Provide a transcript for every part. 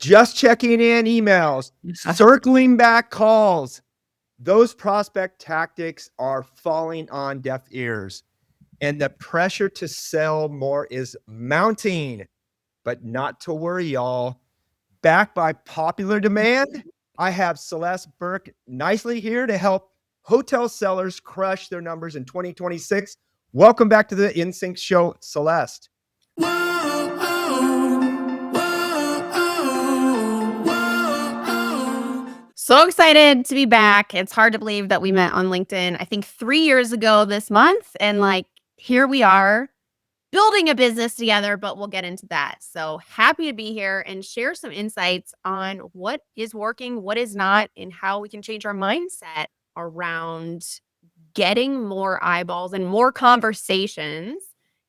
just checking in emails, circling back calls. Those prospect tactics are falling on deaf ears, and the pressure to sell more is mounting. But not to worry, y'all. Backed by popular demand, I have Celeste, Berke, Knisely here to help hotel sellers crush their numbers in 2026. Welcome back to the InSync show, Celeste. So excited to be back. It's hard to believe that we met on LinkedIn, I think 3 years ago this month. And here we are building a business together, but we'll get into that. So happy to be here and share some insights on what is working, what is not, and how we can change our mindset around getting more eyeballs and more conversations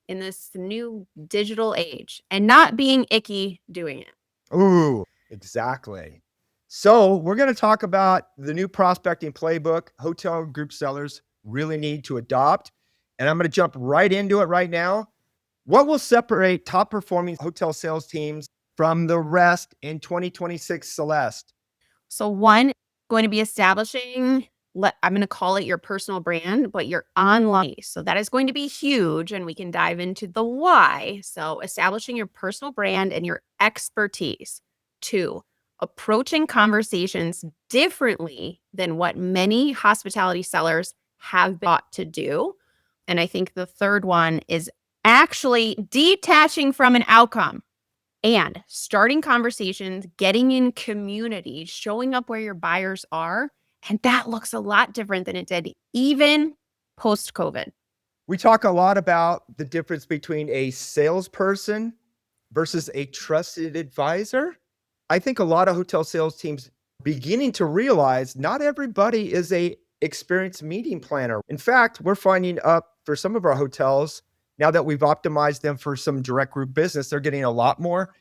in this new digital age and not being icky doing it. Ooh, exactly. So we're going to talk about the new prospecting playbook hotel group sellers really need to adopt. And I'm going to jump right into it right now. What will separate top performing hotel sales teams from the rest in 2026, Celeste? So one, going to be establishing, I'm going to call it your personal brand, but your online. So that is going to be huge. And we can dive into the why. So establishing your personal brand and your expertise. 2, approaching conversations differently than what many hospitality sellers have been taught to do. And I think the third one is actually detaching from an outcome and starting conversations, getting in community, showing up where your buyers are. And that looks a lot different than it did even post-COVID. We talk a lot about the difference between a salesperson versus a trusted advisor. I think a lot of hotel sales teams beginning to realize not everybody is a experienced meeting planner. In fact, we're finding up for some of our hotels, now that we've optimized them for some direct group business, they're getting a lot more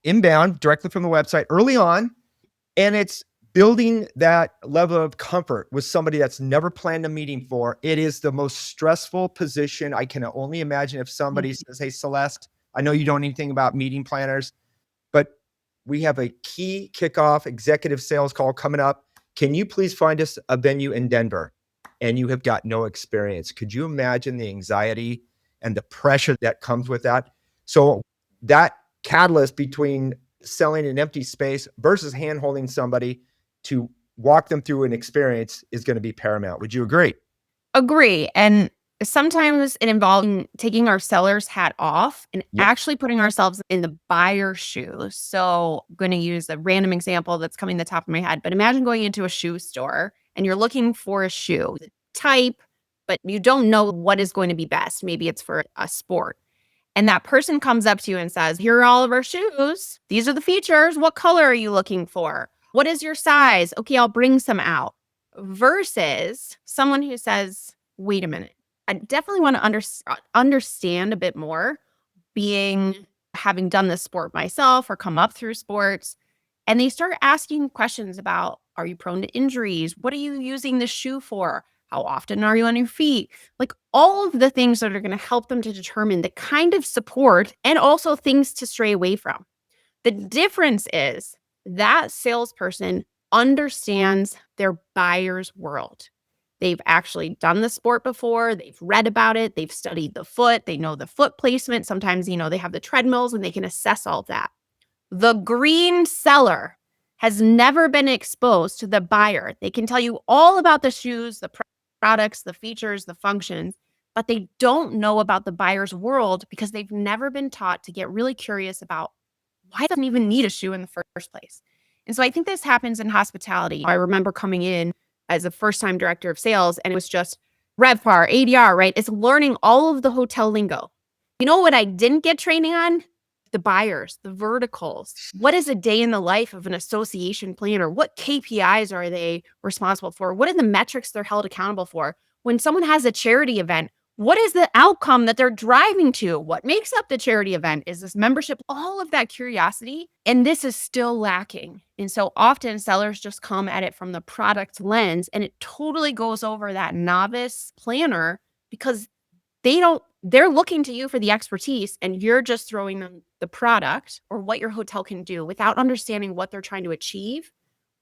inbound directly from the website early on. And it's building that level of comfort with somebody that's never planned a meeting for. It is the most stressful position. I can only imagine if somebody says, hey, Celeste, I know you don't know anything about meeting planners, but we have a key kickoff executive sales call coming up. Can you please find us a venue in Denver? And you have got no experience. Could you imagine the anxiety and the pressure that comes with that? So that catalyst between selling an empty space versus hand-holding somebody to walk them through an experience is going to be paramount. Would you agree? Agree. And sometimes it involves taking our seller's hat off and actually putting ourselves in the buyer's shoes. So I'm going to use a random example that's coming to the top of my head. But imagine going into a shoe store and you're looking for a shoe type, but you don't know what is going to be best. Maybe it's for a sport. And that person comes up to you and says, here are all of our shoes. These are the features. What color are you looking for? What is your size? Okay, I'll bring some out. Versus someone who says, wait a minute, I definitely want to understand a bit more, having done this sport myself or come up through sports. And they start asking questions about, are you prone to injuries? What are you using this shoe for? How often are you on your feet? Like all of the things that are going to help them to determine the kind of support and also things to stray away from. The difference is that salesperson understands their buyer's world. They've actually done the sport before. They've read about it. They've studied the foot. They know the foot placement. Sometimes, they have the treadmills and they can assess all of that. The green seller has never been exposed to the buyer. They can tell you all about the shoes, the products, the features, the functions, but they don't know about the buyer's world because they've never been taught to get really curious about why doesn't even need a shoe in the first place. And so I think this happens in hospitality. I remember coming in as a first-time director of sales, and it was just RevPAR, ADR, right? It's learning all of the hotel lingo. You know what I didn't get training on? The buyers, the verticals. What is a day in the life of an association planner? What KPIs are they responsible for? What are the metrics they're held accountable for? When someone has a charity event, what is the outcome that they're driving to? What makes up the charity event? Is this membership? All of that curiosity. And this is still lacking. And so often sellers just come at it from the product lens and it totally goes over that novice planner because they're looking to you for the expertise, and you're just throwing them the product or what your hotel can do without understanding what they're trying to achieve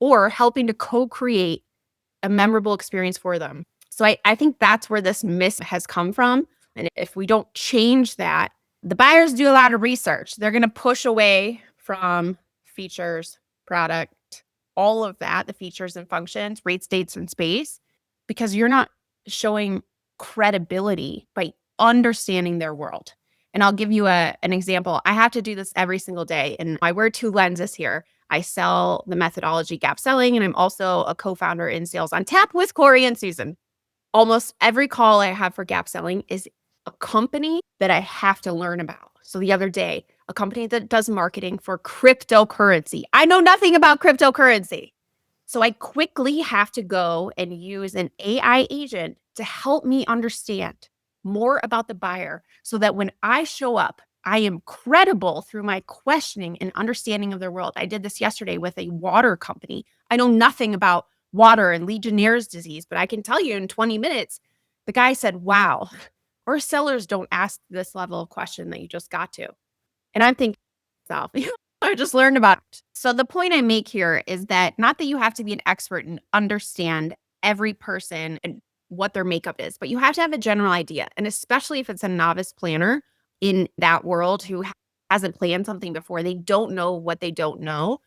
or helping to co-create a memorable experience for them. So I think that's where this miss has come from. And if we don't change that, the buyers do a lot of research. They're going to push away from features, product, all of that, the features and functions, rates, dates, and space, because you're not showing credibility by understanding their world. And I'll give you an example. I have to do this every single day. And I wear two lenses here. I sell the methodology Gap Selling, and I'm also a co-founder in Sales on Tap with Cory and Susan. Almost every call I have for Gap Selling is a company that I have to learn about. So the other day, a company that does marketing for cryptocurrency. I know nothing about cryptocurrency. So I quickly have to go and use an AI agent to help me understand more about the buyer so that when I show up, I am credible through my questioning and understanding of their world. I did this yesterday with a water company. I know nothing about water and Legionnaire's disease, but I can tell you in 20 minutes, the guy said, wow, our sellers don't ask this level of question that you just got to. And I'm thinking, myself, I just learned about it. So the point I make here is that not that you have to be an expert and understand every person and what their makeup is, but you have to have a general idea. And especially if it's a novice planner in that world who hasn't planned something before, they don't know what they don't know.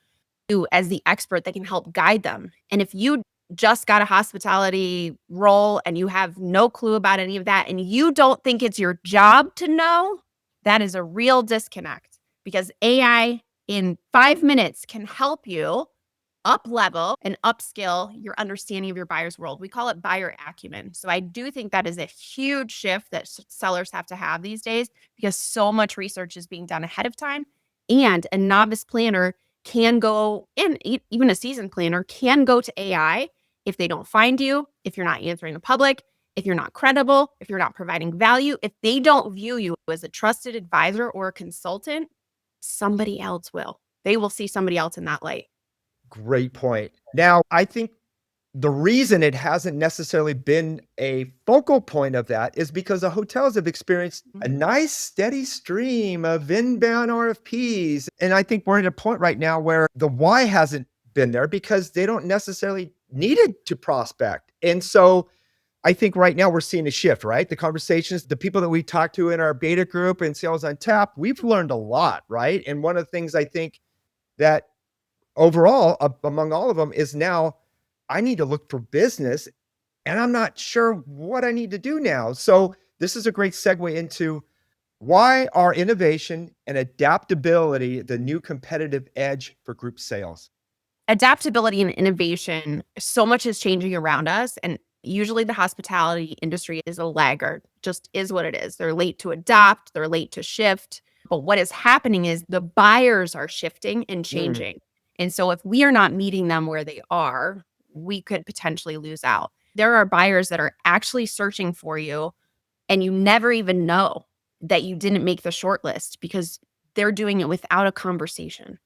You, as the expert that can help guide them. And if you just got a hospitality role and you have no clue about any of that and you don't think it's your job to know, that is a real disconnect, because AI in 5 minutes can help you up level and upskill your understanding of your buyer's world. We call it buyer acumen. So I do think that is a huge shift that sellers have to have these days, because so much research is being done ahead of time, and a novice planner can go, and even a seasoned planner can go to AI if they don't find you, if you're not answering the public, if you're not credible, if you're not providing value, if they don't view you as a trusted advisor or a consultant, somebody else will. They will see somebody else in that light. Great point. Now, I think the reason it hasn't necessarily been a focal point of that is because the hotels have experienced a nice steady stream of inbound RFPs. And I think we're at a point right now where the why hasn't been there because they don't necessarily need it to prospect. And so I think right now we're seeing a shift, right? The conversations, the people that we talk to in our beta group and Sales on Tap, we've learned a lot, right? And one of the things I think that overall, among all of them, is now I need to look for business and I'm not sure what I need to do now. So this is a great segue into why are innovation and adaptability the new competitive edge for group sales? Adaptability and innovation, so much is changing around us. And usually the hospitality industry is a laggard, just is what it is. They're late to adopt, they're late to shift. But what is happening is the buyers are shifting and changing. And so if we are not meeting them where they are, we could potentially lose out. There are buyers that are actually searching for you, and you never even know that you didn't make the shortlist because they're doing it without a conversation.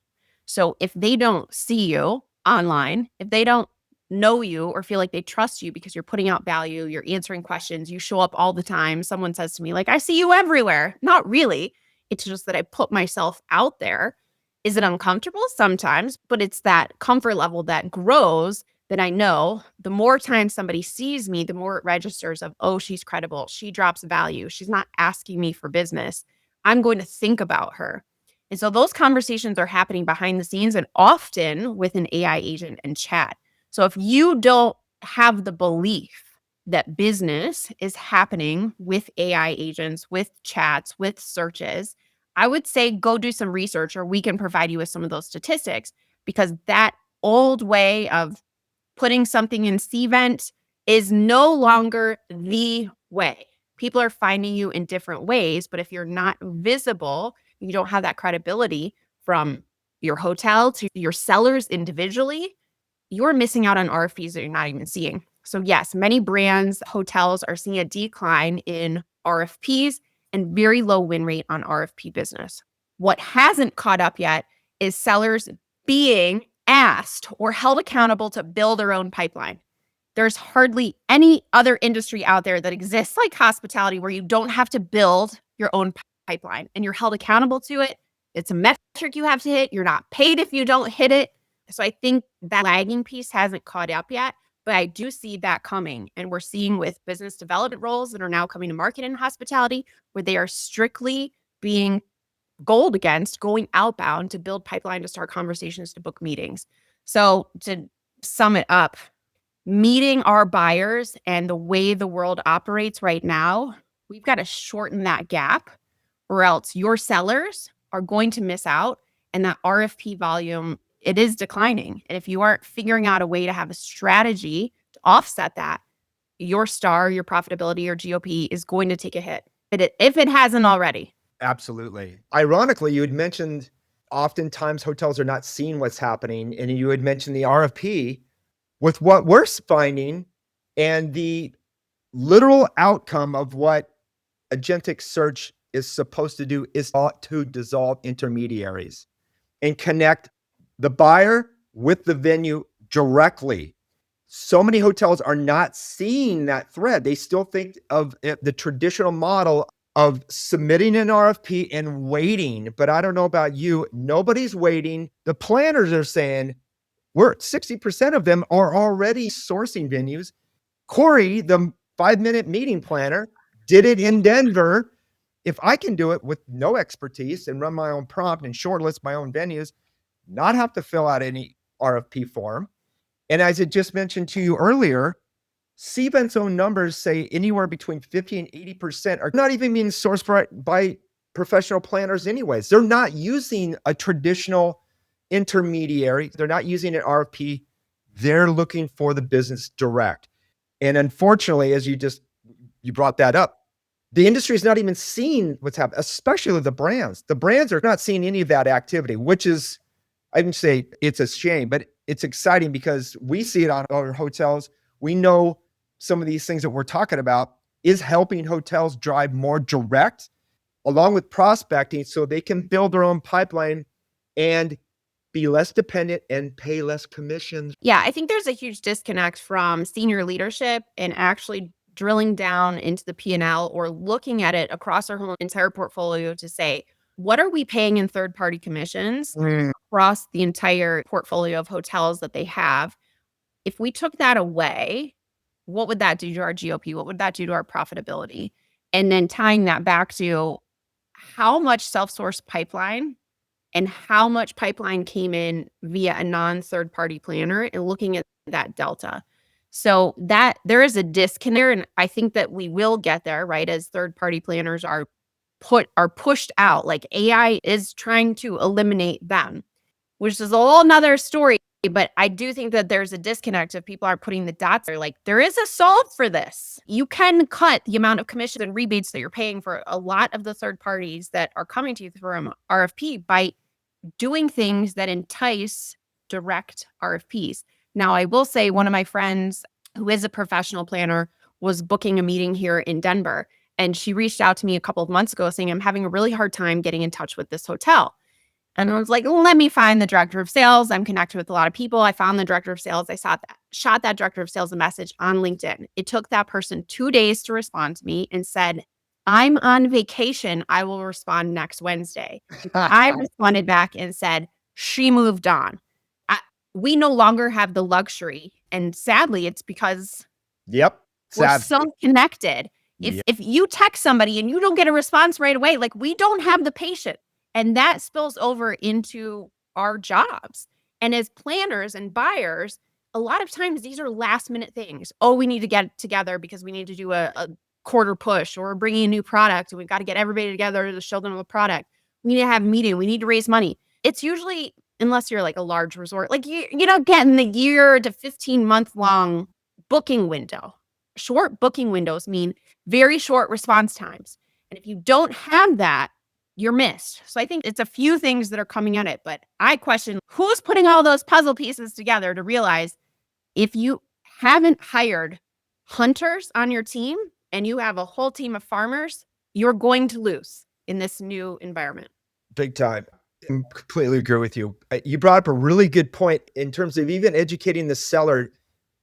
So if they don't see you online, if they don't know you or feel like they trust you because you're putting out value, you're answering questions, you show up all the time. Someone says to me, like, I see you everywhere. Not really. It's just that I put myself out there. Is it uncomfortable? Sometimes, but it's that comfort level that grows, that I know the more time somebody sees me, the more it registers of, oh, she's credible. She drops value. She's not asking me for business. I'm going to think about her. And so those conversations are happening behind the scenes and often with an AI agent and chat. So if you don't have the belief that business is happening with AI agents, with chats, with searches, I would say go do some research, or we can provide you with some of those statistics, because that old way of putting something in Cvent is no longer the way. People are finding you in different ways, but if you're not visible, you don't have that credibility from your hotel to your sellers individually, you're missing out on RFPs that you're not even seeing. So yes, many brands, hotels are seeing a decline in RFPs and very low win rate on RFP business. What hasn't caught up yet is sellers being asked or held accountable to build their own pipeline. There's hardly any other industry out there that exists like hospitality where you don't have to build your own pipeline and you're held accountable to it. It's a metric you have to hit. You're not paid if you don't hit it. So I think that lagging piece hasn't caught up yet, but I do see that coming. And we're seeing with business development roles that are now coming to market in hospitality, where they are strictly being goaled against going outbound to build pipeline, to start conversations, to book meetings. So to sum it up, meeting our buyers and the way the world operates right now, we've got to shorten that gap, or else your sellers are going to miss out. And that RFP volume, it is declining. And if you aren't figuring out a way to have a strategy to offset that, your STAR, your profitability, your GOP is going to take a hit if it hasn't already. Absolutely. Ironically, you had mentioned oftentimes hotels are not seeing what's happening, and you had mentioned the RFP. With what we're finding and the literal outcome of what agentic search is supposed to do is to dissolve intermediaries and connect the buyer with the venue directly. So many hotels are not seeing that thread. They still think of the traditional model of submitting an RFP and waiting. But I don't know about you, nobody's waiting. The planners are saying, 60% of them are already sourcing venues. Cory, the 5-minute meeting planner, did it in Denver. If I can do it with no expertise and run my own prompt and shortlist my own venues, not have to fill out any RFP form. And as I just mentioned to you earlier, Cvent's own numbers say anywhere between 50 and 80% are not even being sourced by professional planners anyways. They're not using a traditional intermediary. They're not using an RFP. They're looking for the business direct. And unfortunately, as you brought that up, the industry is not even seeing what's happening, especially the brands. The brands are not seeing any of that activity, which is, I would say it's a shame, but it's exciting because we see it on our hotels. We know some of these things that we're talking about is helping hotels drive more direct along with prospecting so they can build their own pipeline and be less dependent and pay less commissions. Yeah, I think there's a huge disconnect from senior leadership and actually drilling down into the P&L or looking at it across our whole entire portfolio to say, what are we paying in third-party commissions across the entire portfolio of hotels that they have? If we took that away, what would that do to our GOP? What would that do to our profitability? And then tying that back to how much self-source pipeline and how much pipeline came in via a non-third party planner and looking at that delta. So that there is a disconnect, and I think that we will get there, right? As third party planners are pushed out, like AI is trying to eliminate them, which is a whole nother story. But I do think that there's a disconnect if people are putting the dots there. Like, there is a solve for this. You can cut the amount of commissions and rebates that you're paying for a lot of the third parties that are coming to you through an RFP by doing things that entice direct RFPs. Now, I will say one of my friends who is a professional planner was booking a meeting here in Denver. And she reached out to me a couple of months ago saying, I'm having a really hard time getting in touch with this hotel. And I was like, let me find the director of sales. I'm connected with a lot of people. I found the director of sales. I shot that director of sales a message on LinkedIn. It took that person 2 days to respond to me and said, I'm on vacation. I will respond next Wednesday. I responded back and said, she moved on. We no longer have the luxury. And sadly, it's because we're so connected. If you text somebody and you don't get a response right away, like, we don't have the patience. And that spills over into our jobs. And as planners and buyers, a lot of times these are last minute things. Oh, we need to get together because we need to do a quarter push, or we're bringing a new product and we've got to get everybody together to show them the product. We need to have a meeting. We need to raise money. It's usually, unless you're like a large resort, like you don't get in the year to 15-month long booking window. Short booking windows mean very short response times. And if you don't have that, you're missed. So I think it's a few things that are coming at it, but I question who's putting all those puzzle pieces together to realize if you haven't hired hunters on your team and you have a whole team of farmers, you're going to lose in this new environment. Big time. I completely agree with you. You brought up a really good point in terms of even educating the seller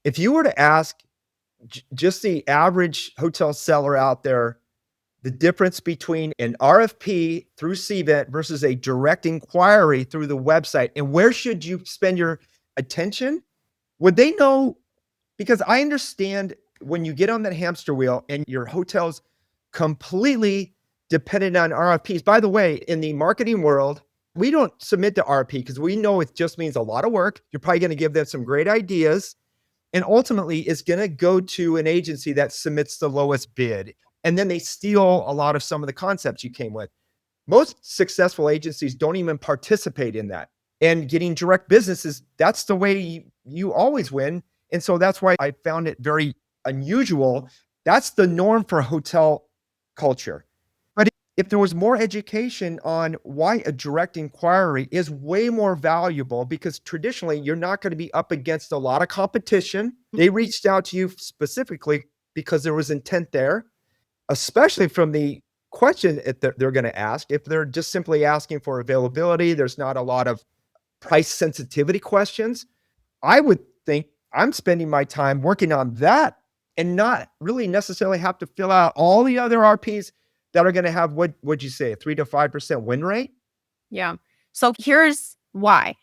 If you were to ask just the average hotel seller out there, the difference between an RFP through CVET versus a direct inquiry through the website, and where should you spend your attention? Would they know? Because I understand when you get on that hamster wheel and your hotel's completely dependent on RFPs. By the way, in the marketing world, we don't submit to RFP because we know it just means a lot of work. You're probably going to give them some great ideas. And ultimately, it's going to go to an agency that submits the lowest bid. And then they steal a lot of some of the concepts you came with. Most successful agencies don't even participate in that. And getting direct businesses, that's the way you always win. And so that's why I found it very unusual. That's the norm for hotel culture. But if there was more education on why a direct inquiry is way more valuable, because traditionally you're not going to be up against a lot of competition. They reached out to you specifically because there was intent there, especially from the question that they're going to ask. If they're just simply asking for availability, there's not a lot of price sensitivity questions. I would think I'm spending my time working on that and not really necessarily have to fill out all the other RPs that are going to have, what'd you say, a 3 to 5% win rate? Yeah. So here's why.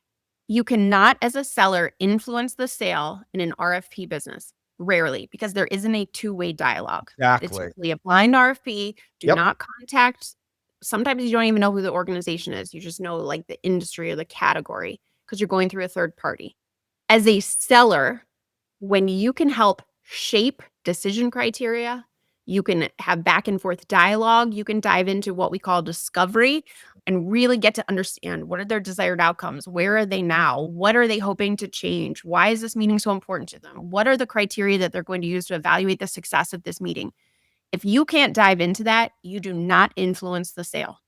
You cannot, as a seller, influence the sale in an RFP business. Rarely, because there isn't a two-way dialogue. It's Exactly. usually a blind RFP. Do Yep. not contact. Sometimes you don't even know who the organization is. You just know like the industry or the category because you're going through a third party. As a seller, when you can help shape decision criteria, you can have back and forth dialogue, you can dive into what we call discovery and really get to understand what are their desired outcomes? Where are they now? What are they hoping to change? Why is this meeting so important to them? What are the criteria that they're going to use to evaluate the success of this meeting? If you can't dive into that, you do not influence the sale.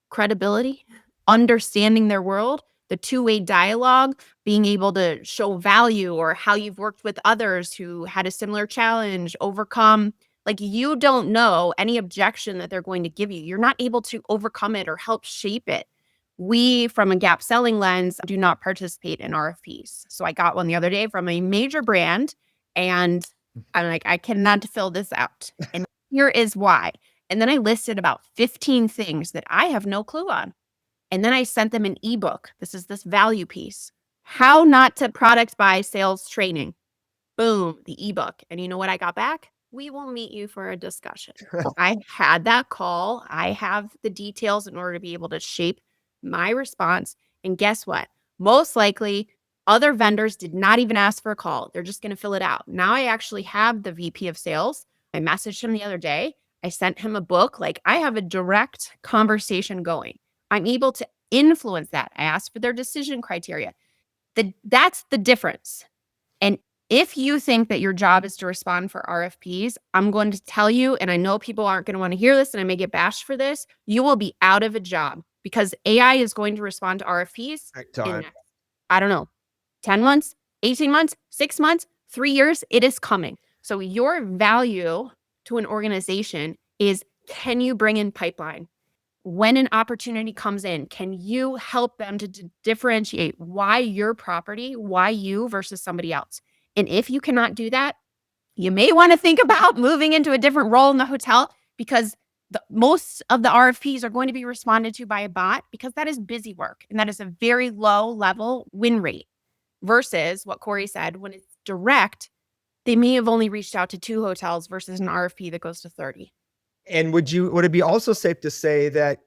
Credibility, understanding their world, the two-way dialogue, being able to show value or how you've worked with others who had a similar challenge, overcome. Like you don't know any objection that they're going to give you. You're not able to overcome it or help shape it. We, from a gap selling lens, do not participate in RFPs. So I got one the other day from a major brand and I'm like, I cannot fill this out. And here is why. And then I listed about 15 things that I have no clue on. And then I sent them an ebook. This is this value piece. How not to product buy sales training. Boom, the ebook. And you know what I got back? We will meet you for a discussion. I had that call. I have the details in order to be able to shape my response. And guess what? Most likely, other vendors did not even ask for a call. They're just going to fill it out. Now I actually have the VP of sales. I messaged him the other day. I sent him a book. Like I have a direct conversation going. I'm able to influence that. I asked for their decision criteria. That's the difference. And if you think that your job is to respond for RFPs, I'm going to tell you, and I know people aren't going to want to hear this and I may get bashed for this, you will be out of a job because AI is going to respond to RFPs in, I don't know, 10 months, 18 months, 6 months, 3 years, it is coming. So your value to an organization is, can you bring in pipeline? When an opportunity comes in, can you help them to differentiate why your property, why you versus somebody else? And if you cannot do that, you may want to think about moving into a different role in the hotel because most of the RFPs are going to be responded to by a bot because that is busy work and that is a very low level win rate versus what Cory said, when it's direct, they may have only reached out to 2 hotels versus an RFP that goes to 30. And would it be also safe to say that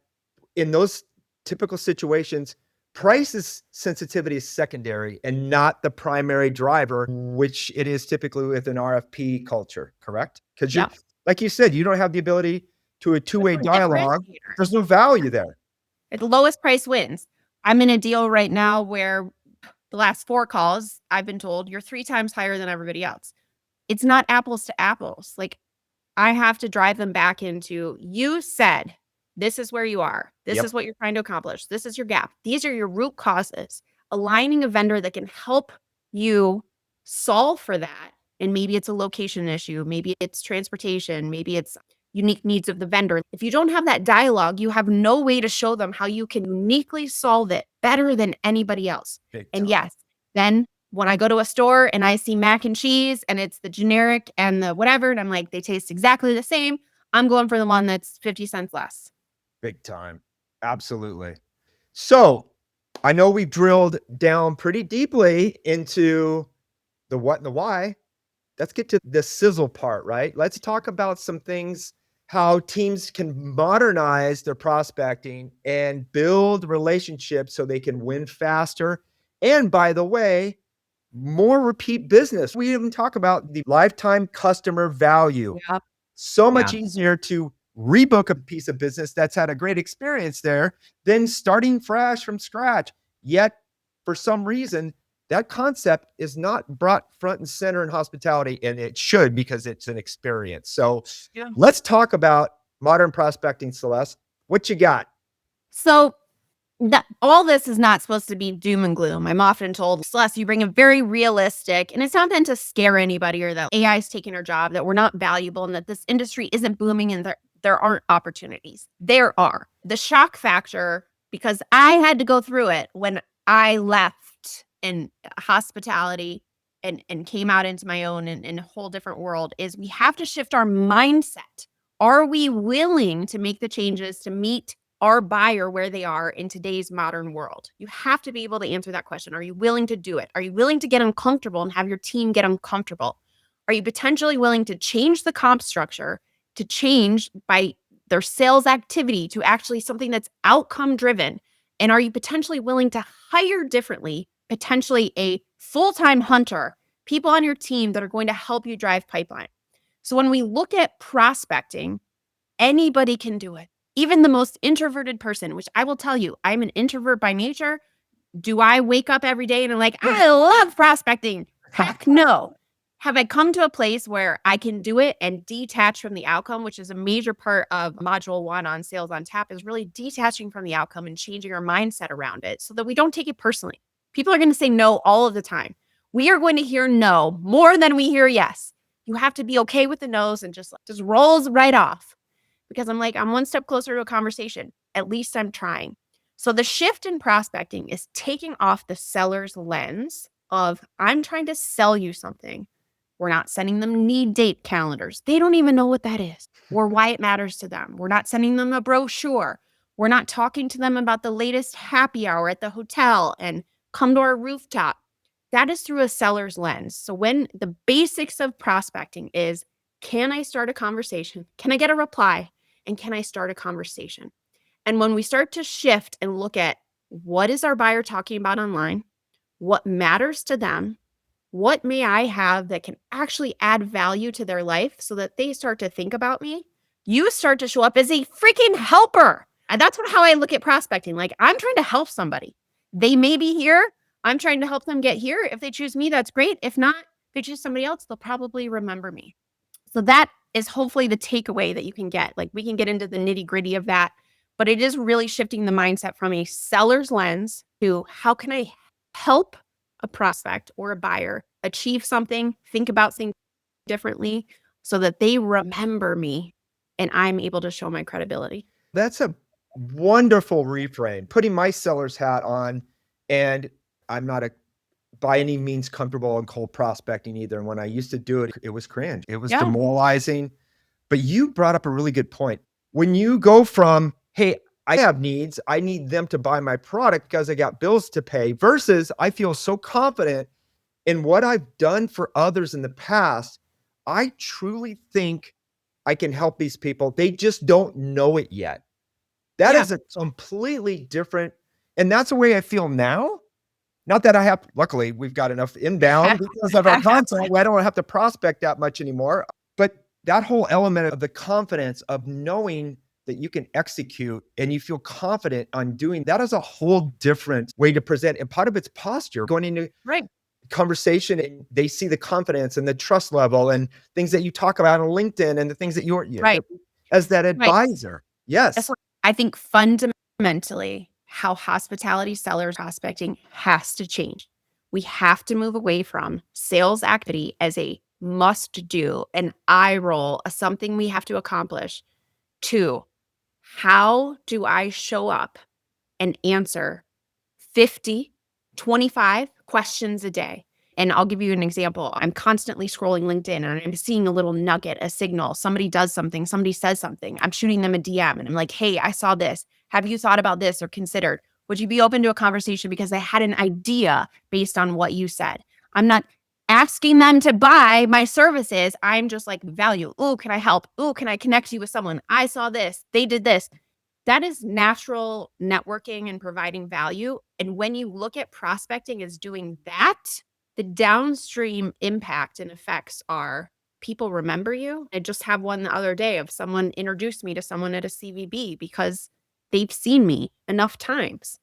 in those typical situations, price sensitivity is secondary and not the primary driver, which it is typically with an RFP culture, correct? Because Yeah. like you said, you don't have the ability to a two-way dialogue. There's no value there. The lowest price wins. I'm in a deal right now where the last 4 calls, I've been told you're 3 times higher than everybody else. It's not apples to apples. Like I have to drive them back into, you said, this is where you are. This is what you're trying to accomplish. This is your gap. These are your root causes. Aligning a vendor that can help you solve for that. And maybe it's a location issue. Maybe it's transportation. Maybe it's unique needs of the vendor. If you don't have that dialogue, you have no way to show them how you can uniquely solve it better than anybody else. And yes, then When I go to a store and I see mac and cheese and it's the generic and the whatever, and I'm like, they taste exactly the same, I'm going for the one that's 50 cents less. Big time. Absolutely. So I know we've drilled down pretty deeply into the what and the why. Let's get to the sizzle part, right? Let's talk about some things, how teams can modernize their prospecting and build relationships so they can win faster. And by the way, more repeat business. We even talk about the lifetime customer value. Yep. So much Yeah. easier to rebook a piece of business that's had a great experience there than starting fresh from scratch. Yet, for some reason, that concept is not brought front and center in hospitality, and it should because it's an experience. So, Yeah. let's talk about modern prospecting, Celeste. What you got? So all this is not supposed to be doom and gloom. I'm often told, Celeste, you bring a very realistic, and it's not meant to scare anybody or that AI is taking our job, that we're not valuable, and that this industry isn't booming and there aren't opportunities. There are. The shock factor, because I had to go through it when I left in hospitality and came out into my own in a whole different world, is we have to shift our mindset. Are we willing to make the changes to meet our buyer where they are in today's modern world? You have to be able to answer that question. Are you willing to do it? Are you willing to get uncomfortable and have your team get uncomfortable? Are you potentially willing to change the comp structure, to change by their sales activity to actually something that's outcome driven? And are you potentially willing to hire differently, potentially a full-time hunter, people on your team that are going to help you drive pipeline? So when we look at prospecting, anybody can do it. Even the most introverted person, which I will tell you, I'm an introvert by nature. Do I wake up every day and I'm like, I love prospecting? Heck no. Have I come to a place where I can do it and detach from the outcome, which is a major part of module 1 on Sales on Tap, is really detaching from the outcome and changing our mindset around it so that we don't take it personally. People are going to say no all of the time. We are going to hear no more than we hear yes. You have to be okay with the no's and just rolls right off. Because I'm like, I'm one step closer to a conversation. At least I'm trying. So the shift in prospecting is taking off the seller's lens of, I'm trying to sell you something. We're not sending them need date calendars. They don't even know what that is or why it matters to them. We're not sending them a brochure. We're not talking to them about the latest happy hour at the hotel and come to our rooftop. That is through a seller's lens. So when the basics of prospecting is, can I start a conversation? Can I get a reply? And can I start a conversation? And when we start to shift and look at what is our buyer talking about online, what matters to them, what may I have that can actually add value to their life so that they start to think about me, you start to show up as a freaking helper. And that's how I look at prospecting. Like, I'm trying to help somebody. They may be here. I'm trying to help them get here. If they choose me, that's great. If not, if they choose somebody else, they'll probably remember me. So that is hopefully the takeaway that you can get. Like, we can get into the nitty gritty of that, but it is really shifting the mindset from a seller's lens to, how can I help a prospect or a buyer achieve something, think about things differently so that they remember me and I'm able to show my credibility. That's a wonderful reframe. Putting my seller's hat on, and I'm not by any means comfortable in cold prospecting either. And when I used to do it, it was cringe. It was demoralizing. But you brought up a really good point. When you go from, hey, I have needs, I need them to buy my product because I got bills to pay, versus I feel so confident in what I've done for others in the past. I truly think I can help these people. They just don't know it yet. That is a completely different, and that's the way I feel now. Not that I have, luckily, we've got enough inbound because of our content where I don't have to prospect that much anymore. But that whole element of the confidence of knowing that you can execute and you feel confident on doing that is a whole different way to present. And part of it's posture, going into conversation, and they see the confidence and the trust level and things that you talk about on LinkedIn and the things that you're as that advisor. Yes. That's what I think fundamentally how hospitality sellers prospecting has to change. We have to move away from sales activity as a must do, an eye roll, something we have to accomplish, to how do I show up and answer 50, 25 questions a day? And I'll give you an example. I'm constantly scrolling LinkedIn and I'm seeing a little nugget, a signal. Somebody does something, somebody says something. I'm shooting them a DM and I'm like, hey, I saw this. Have you thought about this or considered? Would you be open to a conversation because I had an idea based on what you said? I'm not asking them to buy my services. I'm just like, value. Oh, can I help? Oh, can I connect you with someone? I saw this. They did this. That is natural networking and providing value. And when you look at prospecting as doing that, the downstream impact and effects are people remember you. I just have one the other day of someone introduced me to someone at a CVB because they've seen me enough times.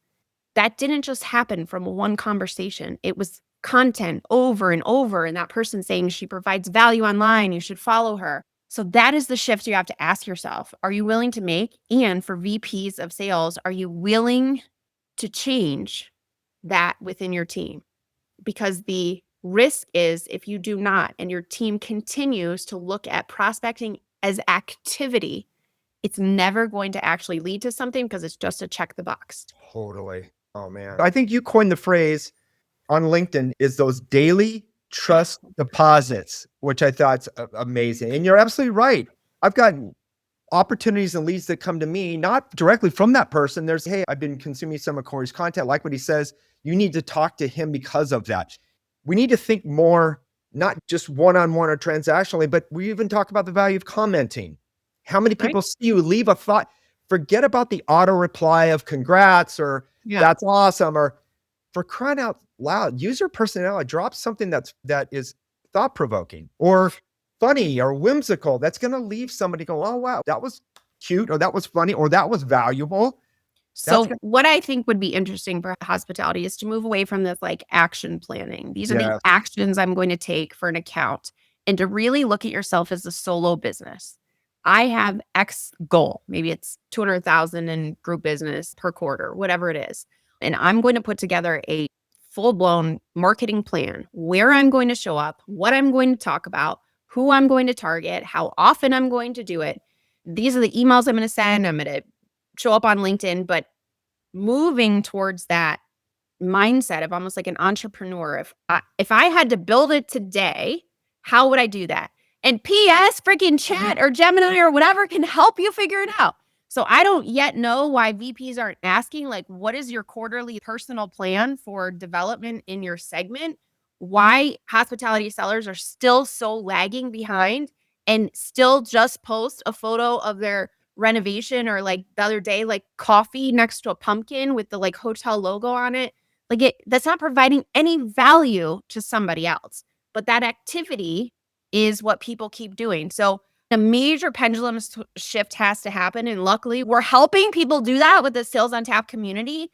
That didn't just happen from one conversation. It was content over and over, and that person saying she provides value online, you should follow her. So that is the shift you have to ask yourself. Are you willing to make? And for VPs of sales, are you willing to change that within your team? Because the risk is if you do not and your team continues to look at prospecting as activity, it's never going to actually lead to something because it's just a check the box. Totally. Oh, man. I think you coined the phrase on LinkedIn is those daily trust deposits, which I thought's amazing. And you're absolutely right. I've gotten opportunities and leads that come to me, not directly from that person. There's, hey, I've been consuming some of Cory's content. Like what he says, you need to talk to him because of that. We need to think more, not just one-on-one or transactionally, but we even talk about the value of commenting. How many people see you leave a thought? Forget about the auto reply of congrats or that's awesome, or for crying out loud, use your personality. Drop something that is thought-provoking or funny or whimsical. That's going to leave somebody go, oh, wow, that was cute, or that was funny, or that was valuable. So what I think would be interesting for hospitality is to move away from this like action planning. These are the actions I'm going to take for an account, and to really look at yourself as a solo business. I have X goal. Maybe it's 200,000 in group business per quarter, whatever it is. And I'm going to put together a full-blown marketing plan where I'm going to show up, what I'm going to talk about, who I'm going to target, how often I'm going to do it. These are the emails I'm going to send. I'm going to show up on LinkedIn, but moving towards that mindset of almost like an entrepreneur. If I had to build it today, how would I do that? And PS, freaking chat or Gemini or whatever can help you figure it out. So I don't yet know why VPs aren't asking, like, what is your quarterly personal plan for development in your segment? Why hospitality sellers are still so lagging behind and still just post a photo of their renovation, or like the other day, like coffee next to a pumpkin with the like hotel logo on it. Like that's not providing any value to somebody else. But that activity is what people keep doing. So a major pendulum shift has to happen. And luckily, we're helping people do that with the Sales on Tap community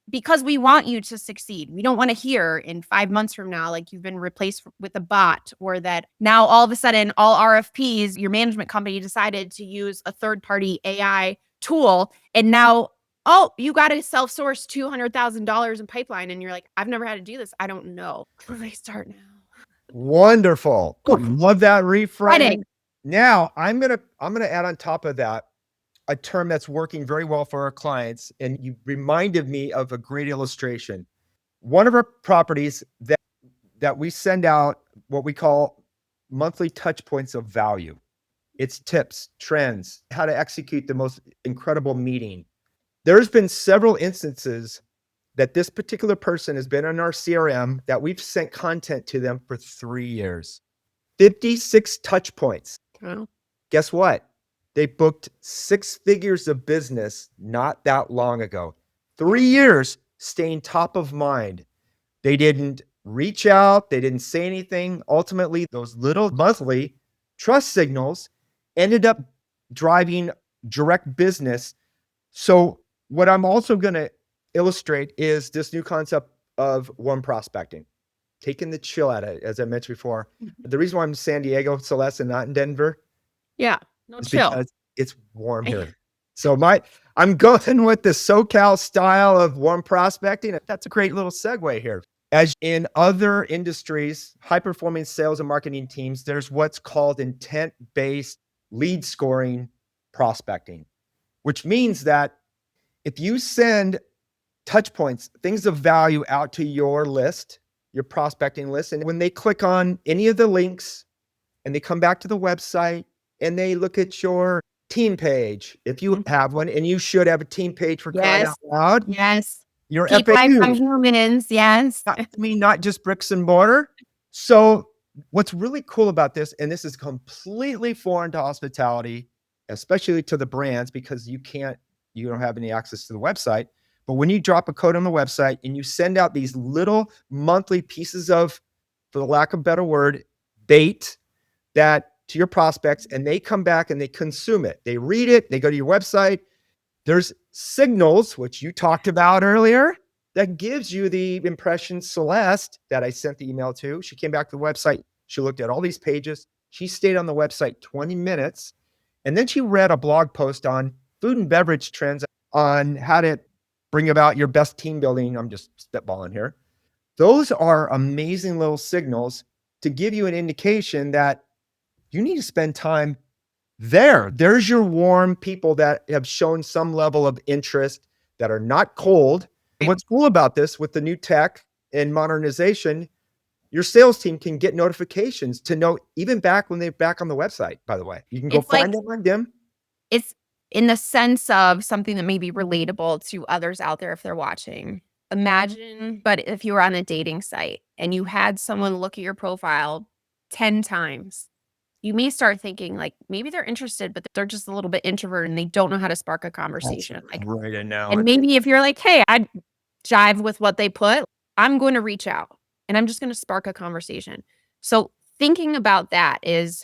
because we want you to succeed. We don't want to hear in 5 months from now, like you've been replaced with a bot, or that now all of a sudden all RFPs, your management company decided to use a third-party AI tool. And now, oh, you got to self-source $200,000 in pipeline. And you're like, I've never had to do this. I don't know. Where do I start now? Wonderful. Love that reframing. Now I'm gonna add on top of that a term that's working very well for our clients. And you reminded me of a great illustration. One of our properties that we send out what we call monthly touch points of value. It's tips, trends, how to execute the most incredible meeting. There's been several instances that this particular person has been on our CRM that we've sent content to them for 3 years. 56 touch points. Wow. Guess what? They booked 6 figures of business not that long ago. 3 years staying top of mind. They didn't reach out. They didn't say anything. Ultimately, those little monthly trust signals ended up driving direct business. So what I'm also going to illustrate is this new concept of warm prospecting, taking the chill out of it, as I mentioned before. The reason why I'm in San Diego, Celeste, and not in Denver, is chill because it's warm here. So I'm going with the SoCal style of warm prospecting. That's a great little segue here. As in other industries, high-performing sales and marketing teams, there's what's called intent-based lead scoring prospecting, which means that if you send touch points, things of value out to your list, your prospecting list. And when they click on any of the links and they come back to the website and they look at your team page, if you have one, and you should have a team page for crying out loud. Yes. Your People like FAQ, humans. Yes. not just bricks and mortar. So what's really cool about this, and this is completely foreign to hospitality, especially to the brands, because you don't have any access to the website. But when you drop a code on the website and you send out these little monthly pieces of, for the lack of a better word, bait that to your prospects, and they come back and they consume it. They read it, they go to your website. There's signals, which you talked about earlier, that gives you the impression. Celeste, that I sent the email to, she came back to the website. She looked at all these pages. She stayed on the website 20 minutes. And then she read a blog post on food and beverage trends, on how to bring about your best team building. I'm just spitballing here. Those are amazing little signals to give you an indication that you need to spend time there. There's your warm people that have shown some level of interest, that are not cold. And what's cool about this, with the new tech and modernization, your sales team can get notifications to know even back when they're back on the website, by the way. You can go find them on them. It's in the sense of something that may be relatable to others out there if they're watching. Imagine, but if you were on a dating site and you had someone look at your profile 10 times, you may start thinking like maybe they're interested, but they're just a little bit introverted and they don't know how to spark a conversation. Right now. And maybe if you're like, hey, I jive with what they put, I'm going to reach out and I'm just going to spark a conversation. So thinking about that is,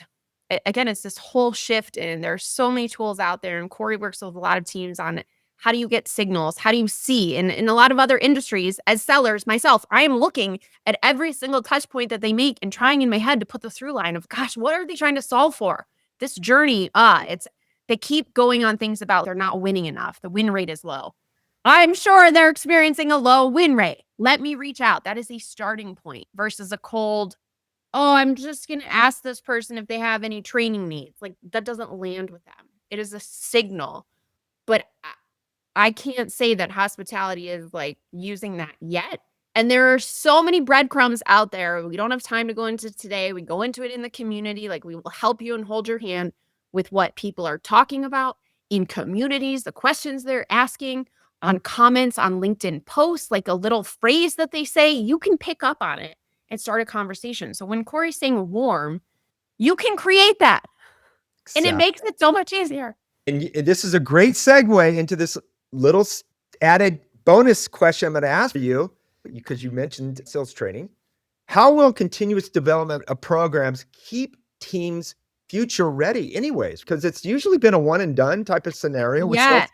again, it's this whole shift, and there's so many tools out there. And Cory works with a lot of teams on how do you get signals? How do you see? And in a lot of other industries, as sellers, myself, I am looking at every single touch point that they make and trying in my head to put the through line of, gosh, what are they trying to solve for? This journey, they keep going on things about they're not winning enough. The win rate is low. I'm sure they're experiencing a low win rate. Let me reach out. That is a starting point versus a cold, oh, I'm just going to ask this person if they have any training needs. Like, that doesn't land with them. It is a signal. But I can't say that hospitality is like using that yet. And there are so many breadcrumbs out there. We don't have time to go into today. We go into it in the community. Like, we will help you and hold your hand with what people are talking about in communities, the questions they're asking, on comments on LinkedIn posts, like a little phrase that they say, you can pick up on it and start a conversation. So when Cory's saying warm, you can create that. And it makes it so much easier. And this is a great segue into this little added bonus question I'm going to ask for you, because you mentioned sales training. How will continuous development of programs keep teams future ready anyways? Because it's usually been a one and done type of scenario. Yes.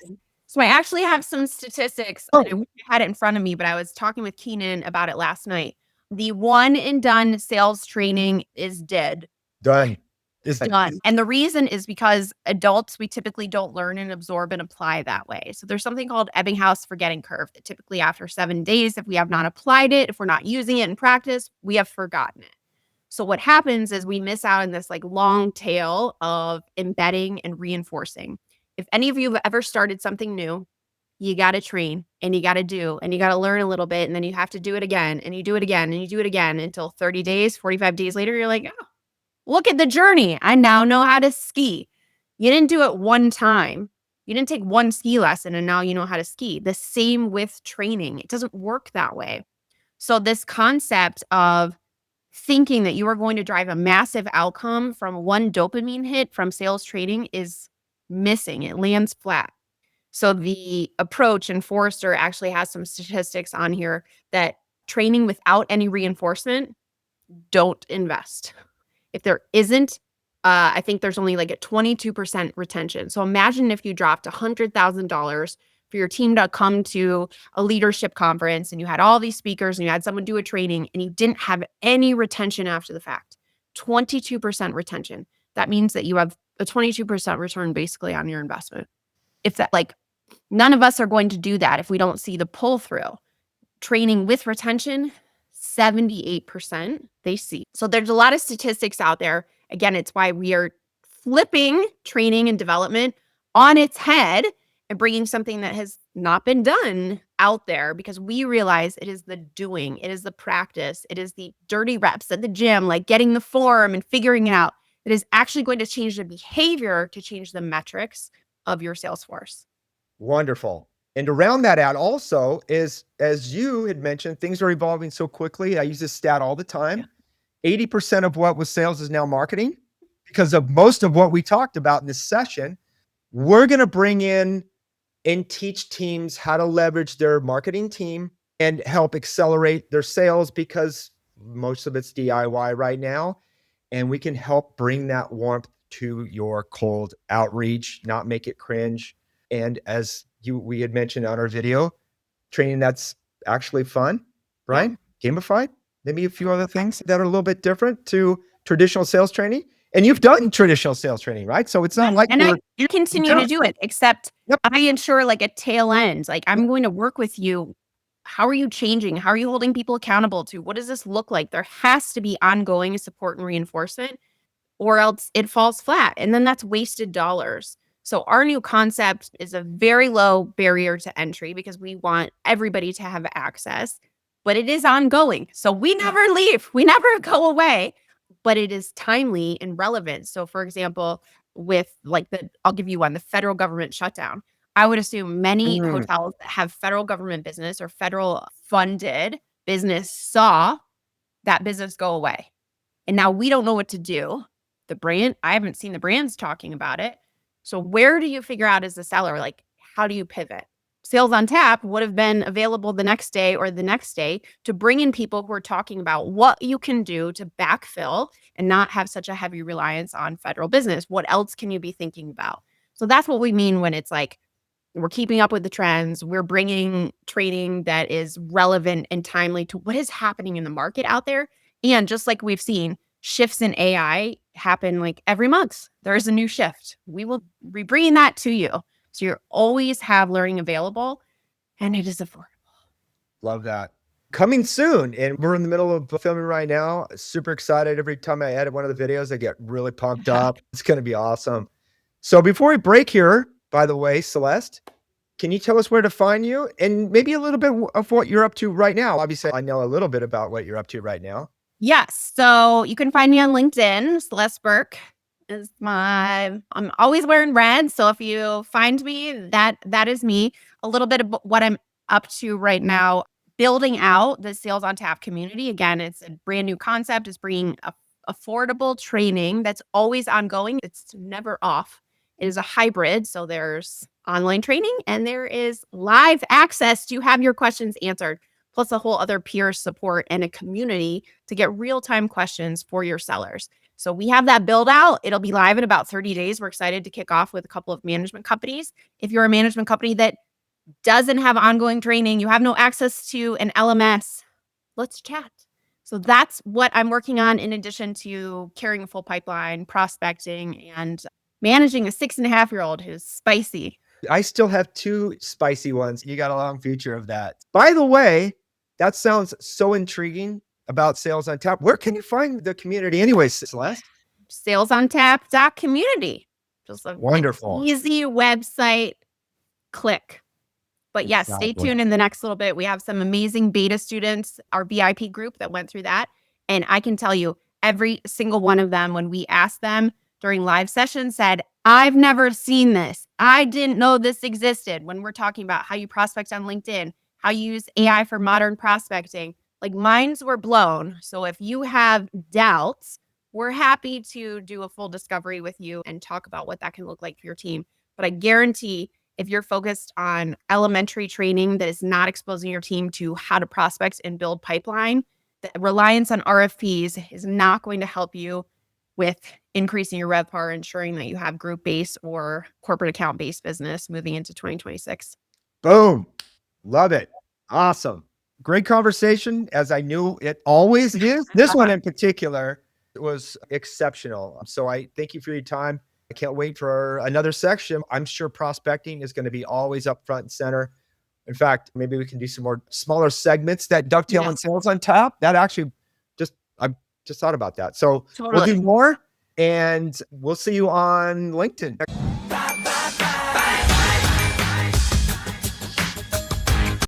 So I actually have some statistics. I had it in front of me, but I was talking with Keenan about it last night. The one and done sales training is dead. Done. It's done. And the reason is because adults, we typically don't learn and absorb and apply that way. So there's something called Ebbinghaus forgetting curve that typically after 7 days, if we have not applied it, if we're not using it in practice, we have forgotten it. So what happens is we miss out on this like long tail of embedding and reinforcing. If any of you have ever started something new, you got to train and you got to do and you got to learn a little bit, and then you have to do it again and you do it again and you do it again until 30 days, 45 days later, you're like, oh, look at the journey. I now know how to ski. You didn't do it one time. You didn't take one ski lesson and now you know how to ski. The same with training. It doesn't work that way. So this concept of thinking that you are going to drive a massive outcome from one dopamine hit from sales training is missing. It lands flat. So the approach, and Forrester actually has some statistics on here, that training without any reinforcement, don't invest. If there isn't, I think there's only like a 22% retention. So imagine if you dropped $100,000 for your team to come to a leadership conference and you had all these speakers and you had someone do a training and you didn't have any retention after the fact. 22% retention. That means that you have a 22% return basically on your investment. If that, like, none of us are going to do that if we don't see the pull through. Training with retention, 78% they see. So there's a lot of statistics out there. Again, it's why we are flipping training and development on its head and bringing something that has not been done out there, because we realize it is the doing, it is the practice, it is the dirty reps at the gym, like getting the form and figuring it out. It is actually going to change the behavior to change the metrics of your sales force. Wonderful. And to round that out also is, as you had mentioned, things are evolving so quickly. I use this stat all the time. 80% of what was sales is now marketing because of most of what we talked about in this session. We're going to bring in and teach teams how to leverage their marketing team and help accelerate their sales because most of it's DIY right now. And we can help bring that warmth to your cold outreach, not make it cringe. And as we had mentioned on our video, training that's actually fun, right? Gamified, maybe a few other things that are a little bit different to traditional sales training. And you've done traditional sales training, right? So it's not like I continue to do it, except I ensure like a tail end. Like I'm going to work with you. How are you changing? How are you holding people accountable to? What does this look like? There has to be ongoing support and reinforcement, or else it falls flat. And then that's wasted dollars. So our new concept is a very low barrier to entry because we want everybody to have access, but it is ongoing. So we never leave. We never go away, but it is timely and relevant. So for example, with like I'll give you one, the federal government shutdown. I would assume many hotels that have federal government business or federal funded business saw that business go away. And now we don't know what to do. The brand, I haven't seen the brands talking about it. So where do you figure out as a seller, like, how do you pivot? Sales on Tap would have been available the next day or the next day to bring in people who are talking about what you can do to backfill and not have such a heavy reliance on federal business. What else can you be thinking about? So that's what we mean when it's like, we're keeping up with the trends. We're bringing training that is relevant and timely to what is happening in the market out there. And just like we've seen, shifts in AI happen like every month. There's a new shift. We will be bringing that to you. So you always have learning available, and it is affordable. Love that. Coming soon. And we're in the middle of filming right now. Super excited. Every time I edit one of the videos, I get really pumped up. It's going to be awesome. So before we break here, by the way, Celeste, can you tell us where to find you and maybe a little bit of what you're up to right now? Obviously, I know a little bit about what you're up to right now. Yes. So you can find me on LinkedIn. Celeste Berke is I'm always wearing red. So if you find me, that is me. A little bit of what I'm up to right now, building out the Sales on Tap community. Again, it's a brand new concept. It's bringing affordable training that's always ongoing. It's never off. It is a hybrid. So there's online training and there is live access to have your questions answered, plus a whole other peer support and a community to get real-time questions for your sellers. So we have that build out. It'll be live in about 30 days. We're excited to kick off with a couple of management companies. If you're a management company that doesn't have ongoing training, you have no access to an LMS, let's chat. So that's what I'm working on in addition to carrying a full pipeline, prospecting, and managing a 6.5-year-old who's spicy. I still have 2 spicy ones. You got a long future of that. By the way, that sounds so intriguing about Sales on Tap. Where can you find the community anyways, Celeste? SalesOnTap.Community. Just a Wonderful. easy website click. But yes, stay tuned in the next little bit. We have some amazing beta students, our VIP group that went through that. And I can tell you, every single one of them, when we asked them during live sessions, said, I've never seen this. I didn't know this existed. When we're talking about how you prospect on LinkedIn, how you use AI for modern prospecting, like minds were blown. So if you have doubts, we're happy to do a full discovery with you and talk about what that can look like for your team. But I guarantee if you're focused on elementary training that is not exposing your team to how to prospect and build pipeline, the reliance on RFPs is not going to help you with increasing your RevPAR, ensuring that you have group-based or corporate account-based business moving into 2026. Boom. Love it. Awesome. Great conversation, as I knew it always is. This one in particular was exceptional. So I thank you for your time. I can't wait for another section. I'm sure prospecting is going to be always up front and center. In fact, maybe we can do some more smaller segments that dovetail on Sales on Tap. That actually I just thought about that. So we'll do more and we'll see you on LinkedIn.